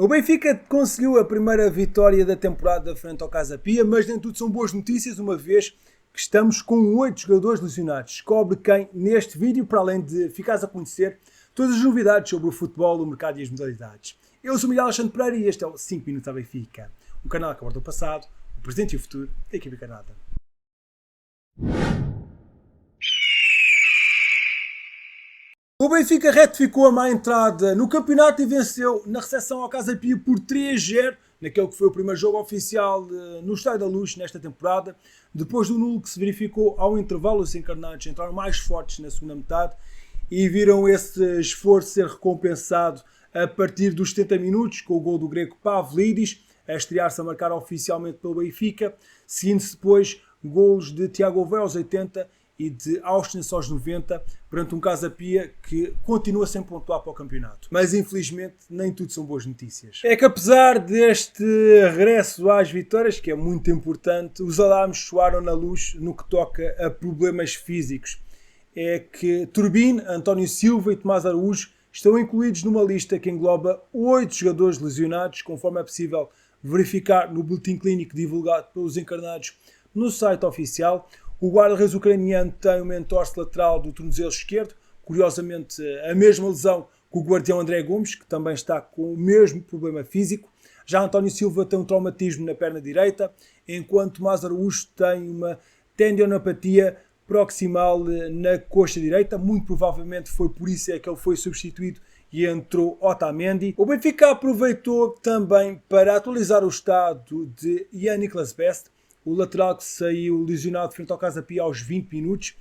O Benfica conseguiu a primeira vitória da temporada frente ao Casa Pia, mas nem tudo são boas notícias, uma vez que estamos com 8 jogadores lesionados. Descobre quem neste vídeo, para além de ficares a conhecer todas as novidades sobre o futebol, o mercado e as modalidades. Eu sou Miguel Alexandre Pereira e este é o 5 Minutos à Benfica, um canal que aborda o passado, o presente e o futuro da equipa encarnada. O Benfica retificou a má entrada no campeonato e venceu na recepção ao Casa Pia por 3-0, naquele que foi o primeiro jogo oficial no Estádio da Luz nesta temporada. Depois do nulo que se verificou ao intervalo, os encarnados entraram mais fortes na segunda metade e viram esse esforço ser recompensado a partir dos 70 minutos, com o gol do grego Pavlidis, a estrear-se a marcar oficialmente pelo Benfica, seguindo-se depois golos de Tiago Veia aos 80 e de Austin aos 90, perante um Casa Pia que continua sem pontuar para o campeonato. Mas infelizmente nem tudo são boas notícias. É que apesar deste regresso às vitórias, que é muito importante, os alarmes soaram na luz no que toca a problemas físicos. É que Turbin, António Silva e Tomás Araújo estão incluídos numa lista que engloba 8 jogadores lesionados, conforme é possível verificar no boletim clínico divulgado pelos encarnados no site oficial. O guarda-redes ucraniano tem uma entorse lateral do tornozelo esquerdo, curiosamente a mesma lesão que o guardião André Gomes, que também está com o mesmo problema físico. Já António Silva tem um traumatismo na perna direita, enquanto Tomás Araújo tem uma tendinopatia proximal na coxa direita. Muito provavelmente foi por isso é que ele foi substituído e entrou Otamendi. O Benfica aproveitou também para atualizar o estado de Jan-Niklas Best, o lateral que saiu lesionado frente ao Casa Pia aos 20 minutos.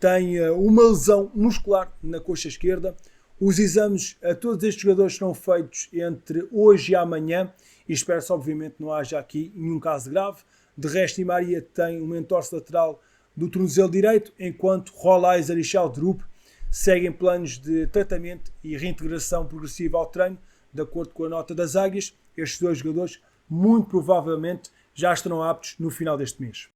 Tem uma lesão muscular na coxa esquerda. Os exames a todos estes jogadores serão feitos entre hoje e amanhã e espera-se obviamente não haja aqui nenhum caso grave. De resto, Di Maria tem uma entorse lateral do tornozelo direito, enquanto Rolais e Richel Drup seguem planos de tratamento e reintegração progressiva ao treino, de acordo com a nota das Águias. Estes dois jogadores muito provavelmente já estarão aptos no final deste mês.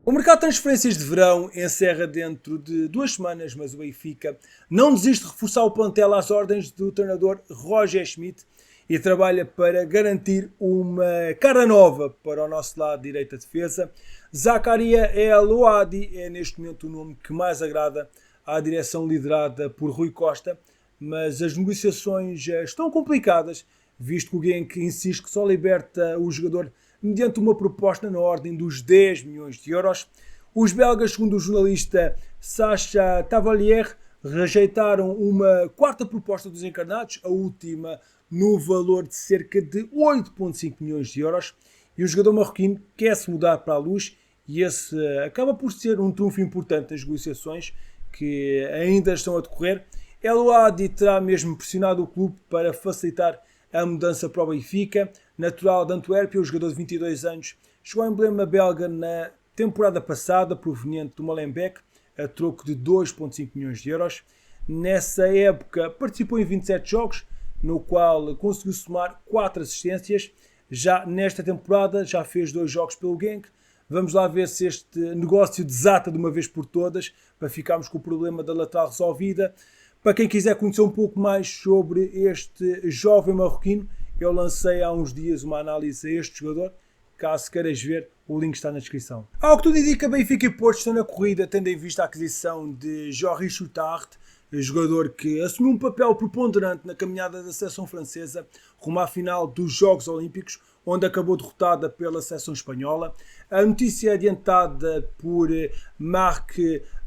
O mercado de transferências de verão encerra dentro de 2 semanas, mas o Benfica não desiste de reforçar o plantel às ordens do treinador Roger Schmidt e trabalha para garantir uma cara nova para o nosso lado de direita defesa. Zakaria El Ouadi é neste momento o nome que mais agrada à direção liderada por Rui Costa, mas as negociações já estão complicadas, visto que o Genk insiste que só liberta o jogador mediante uma proposta na ordem dos 10 milhões de euros. Os belgas, segundo o jornalista Sacha Tavalier, rejeitaram uma quarta proposta dos encarnados, a última no valor de cerca de 8,5 milhões de euros, e o jogador marroquino quer se mudar para a Luz, e esse acaba por ser um trunfo importante das negociações que ainda estão a decorrer. El Ouadi terá mesmo pressionado o clube para facilitar a mudança para o Benfica. Natural de Antuérpia, o jogador de 22 anos chegou ao emblema belga na temporada passada, proveniente do Molenbeek, a troco de 2,5 milhões de euros. Nessa época participou em 27 jogos, no qual conseguiu somar 4 assistências. Já nesta temporada já fez 2 jogos pelo Genk. Vamos lá ver se este negócio desata de uma vez por todas, para ficarmos com o problema da lateral resolvida. Para quem quiser conhecer um pouco mais sobre este jovem marroquino, eu lancei há uns dias uma análise a este jogador. Caso queiras ver, o link está na descrição. Ao que tudo indica, Benfica e Porto estão na corrida, tendo em vista a aquisição de Joris Choutard, jogador que assumiu um papel preponderante na caminhada da seleção francesa rumo à final dos Jogos Olímpicos, onde acabou derrotada pela seleção espanhola. A notícia é adiantada por Marc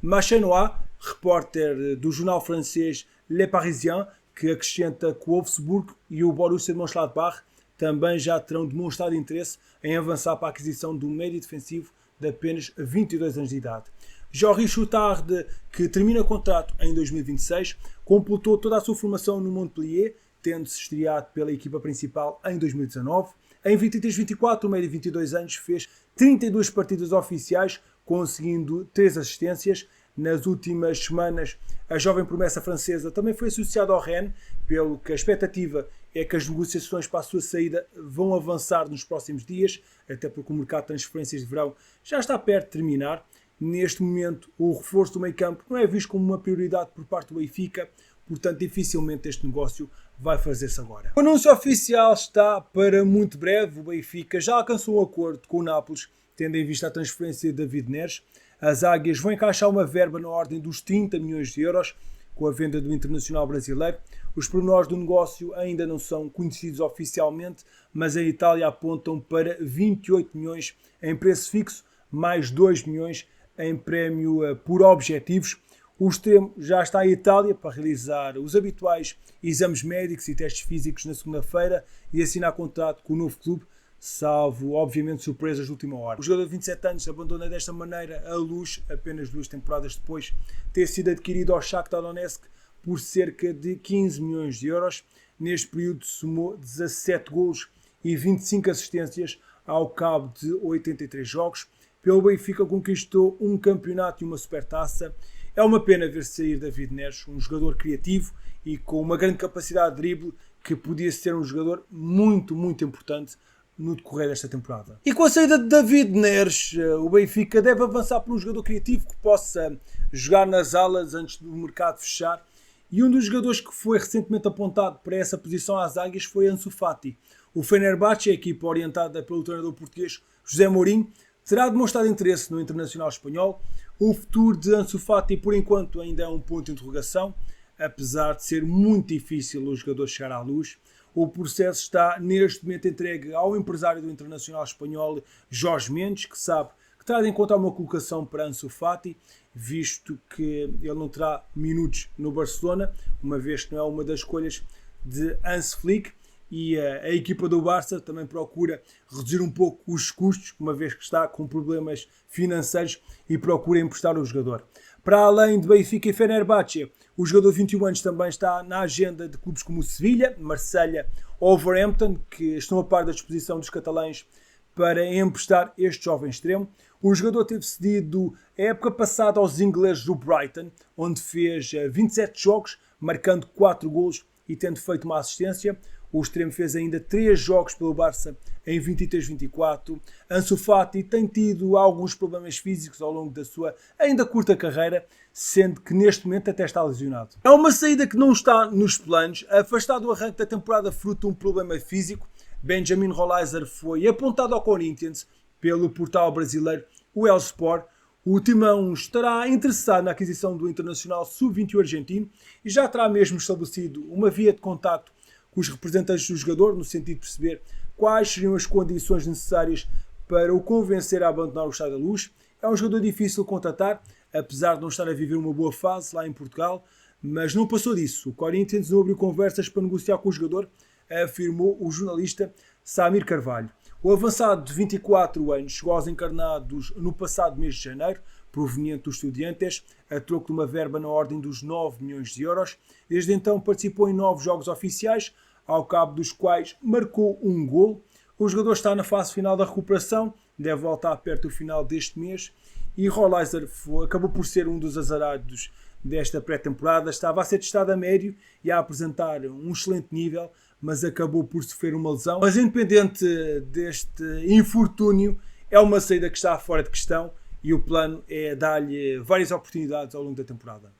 Machenois, repórter do jornal francês Le Parisien, que acrescenta que o Wolfsburg e o Borussia de Mönchengladbach também já terão demonstrado interesse em avançar para a aquisição do médio defensivo de apenas 22 anos de idade. Joris Choutard, que termina o contrato em 2026, completou toda a sua formação no Montpellier, tendo-se estreado pela equipa principal em 2019. Em 23-24, o médio de 22 anos fez 32 partidas oficiais, conseguindo 3 assistências. Nas últimas semanas, a jovem promessa francesa também foi associada ao Rennes, pelo que a expectativa é que as negociações para a sua saída vão avançar nos próximos dias, até porque o mercado de transferências de verão já está perto de terminar. Neste momento, o reforço do meio-campo não é visto como uma prioridade por parte do Benfica, portanto, dificilmente este negócio vai fazer-se agora. O anúncio oficial está para muito breve. O Benfica já alcançou um acordo com o Nápoles, tendo em vista a transferência de David Neres. As Águias vão encaixar uma verba na ordem dos 30 milhões de euros com a venda do internacional brasileiro. Os pormenores do negócio ainda não são conhecidos oficialmente, mas em Itália apontam para 28 milhões em preço fixo, mais 2 milhões em prémio por objetivos. O extremo já está em Itália para realizar os habituais exames médicos e testes físicos na segunda-feira e assinar contrato com o novo clube, salvo, obviamente, surpresas de última hora. O jogador de 27 anos abandona desta maneira a Luz, apenas 2 temporadas depois de ter sido adquirido ao Shakhtar Donetsk por cerca de 15 milhões de euros. Neste período somou 17 golos e 25 assistências ao cabo de 83 jogos. Pelo Benfica conquistou um campeonato e uma supertaça. É uma pena ver sair David Neres, um jogador criativo e com uma grande capacidade de drible que podia ser um jogador muito, muito importante no decorrer desta temporada. E com a saída de David Neres, o Benfica deve avançar por um jogador criativo que possa jogar nas alas antes do mercado fechar. E um dos jogadores que foi recentemente apontado para essa posição às Águias foi Ansu Fati. O Fenerbahçe, a equipa orientada pelo treinador português José Mourinho, terá demonstrado interesse no internacional espanhol. O futuro de Ansu Fati, por enquanto, ainda é um ponto de interrogação, apesar de ser muito difícil o jogador chegar à Luz. O processo está neste momento entregue ao empresário do internacional espanhol Jorge Mendes, que sabe que terá de encontrar uma colocação para Ansu Fati, visto que ele não terá minutos no Barcelona, uma vez que não é uma das escolhas de Hans Flick. E a equipa do Barça também procura reduzir um pouco os custos, uma vez que está com problemas financeiros e procura emprestar o jogador. Para além de Benfica e Fenerbahçe, o jogador de 21 anos também está na agenda de clubes como o Sevilha, Marselha ou Wolverhampton, que estão a par da disposição dos catalães para emprestar este jovem extremo. O jogador teve cedido a época passada aos ingleses do Brighton, onde fez 27 jogos, marcando 4 golos e tendo feito uma assistência. O extremo fez ainda 3 jogos pelo Barça em 23-24. Ansu Fati tem tido alguns problemas físicos ao longo da sua ainda curta carreira, sendo que neste momento até está lesionado. É uma saída que não está nos planos. Afastado do arranque da temporada fruto de um problema físico, Benjamin Rolaiser foi apontado ao Corinthians pelo portal brasileiro o El Sport. O Timão estará interessado na aquisição do internacional sub-21 argentino e já terá mesmo estabelecido uma via de contacto com os representantes do jogador, no sentido de perceber quais seriam as condições necessárias para o convencer a abandonar o Estádio da Luz. É um jogador difícil de contratar, apesar de não estar a viver uma boa fase lá em Portugal, mas não passou disso. O Corinthians não abriu conversas para negociar com o jogador, afirmou o jornalista Samir Carvalho. O avançado de 24 anos chegou aos encarnados no passado mês de janeiro, proveniente dos Estudiantes, a troco de uma verba na ordem dos 9 milhões de euros. Desde então participou em 9 jogos oficiais, ao cabo dos quais marcou um golo. O jogador está na fase final da recuperação, deve voltar perto do final deste mês, e Rolaiser acabou por ser um dos azarados desta pré-temporada. Estava a ser testado a médio e a apresentar um excelente nível, mas acabou por sofrer uma lesão. Mas independente deste infortúnio, é uma saída que está fora de questão e o plano é dar-lhe várias oportunidades ao longo da temporada.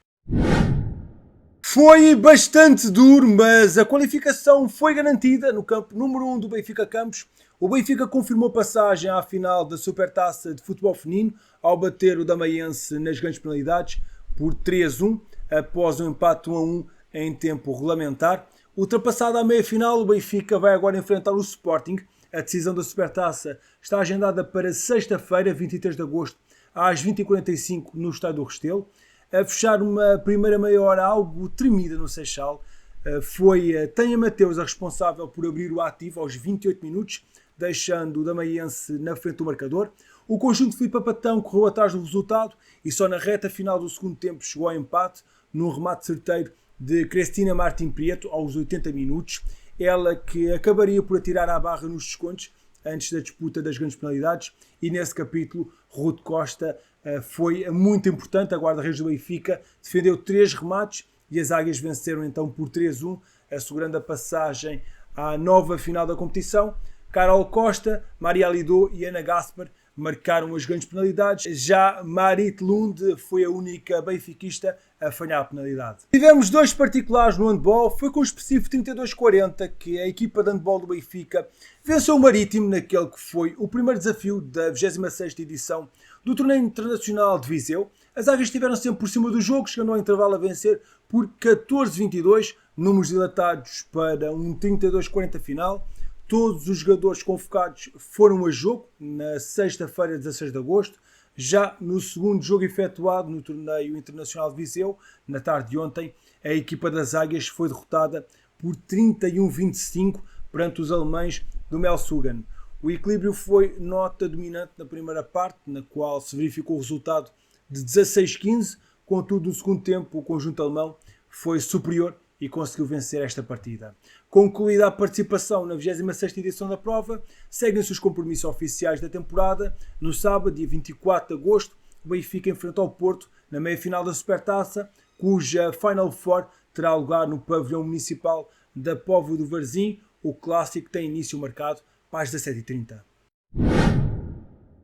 Foi bastante duro, mas a qualificação foi garantida no campo número 1 do Benfica Campos. O Benfica confirmou passagem à final da Supertaça de Futebol Feminino ao bater o Damaiense nas grandes penalidades por 3-1, após um empate 1-1 em tempo regulamentar. Ultrapassada a meia-final, o Benfica vai agora enfrentar o Sporting. A decisão da Supertaça está agendada para sexta-feira, 23 de agosto, às 20h45, no Estádio do Restelo. A fechar uma primeira meia hora algo tremida no Seixal, foi Tânia Mateus a responsável por abrir o ativo aos 28 minutos, deixando o Damaiense na frente do marcador. O conjunto de Filipe Patão correu atrás do resultado e só na reta final do segundo tempo chegou ao empate, num remate certeiro de Cristina Martim Prieto aos 80 minutos. Ela que acabaria por atirar à barra nos descontos antes da disputa das grandes penalidades, e nesse capítulo Ruth Costa foi muito importante. A guarda-redes do Benfica defendeu 3 remates e as Águias venceram então por 3-1, assegurando a passagem à nova final da competição. Carol Costa, Maria Lidô e Ana Gaspar marcaram as grandes penalidades. Já Marit Lund foi a única benfiquista a falhar a penalidade. Tivemos dois particulares no handball. Foi com o expressivo 32-40 que a equipa de handball do Benfica venceu o Marítimo naquele que foi o primeiro desafio da 26ª edição do Torneio Internacional de Viseu. As águias estiveram sempre por cima do jogo, chegando ao intervalo a vencer por 14-22, números dilatados para um 32-40 final. Todos os jogadores convocados foram a jogo na sexta-feira, 16 de agosto. Já no segundo jogo efetuado no Torneio Internacional de Viseu, na tarde de ontem, a equipa das águias foi derrotada por 31-25 perante os alemães do Melsungen. O equilíbrio foi nota dominante na primeira parte, na qual se verificou o resultado de 16-15, contudo no segundo tempo o conjunto alemão foi superior e conseguiu vencer esta partida. Concluída a participação na 26ª edição da prova, seguem-se os compromissos oficiais da temporada. No sábado, dia 24 de agosto, o Benfica enfrenta o Porto na meia-final da Supertaça, cuja Final Four terá lugar no pavilhão municipal da Póvoa do Varzim. O clássico tem início marcado para as 17h30.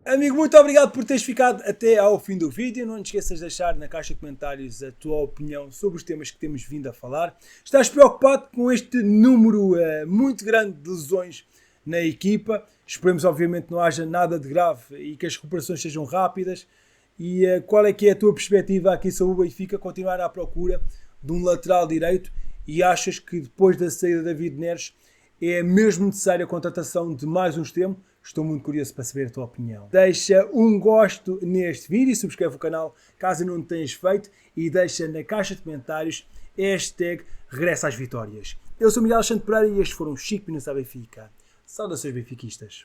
Amigo, muito obrigado por teres ficado até ao fim do vídeo. Não te esqueças de deixar na caixa de comentários a tua opinião sobre os temas que temos vindo a falar. Estás preocupado com este número muito grande de lesões na equipa? Esperemos obviamente não haja nada de grave e que as recuperações sejam rápidas. E qual é que é a tua perspectiva aqui sobre o Benfica continuar à procura de um lateral direito? E achas que depois da saída de David Neres é mesmo necessária a contratação de mais um extremo? Estou muito curioso para saber a tua opinião. Deixa um gosto neste vídeo e subscreve o canal caso não o tenhas feito e deixa na caixa de comentários #regressa às vitórias. Eu sou Miguel Alexandre Pereira e estes foram os 5 minutos à Benfica. Saudações benfiquistas.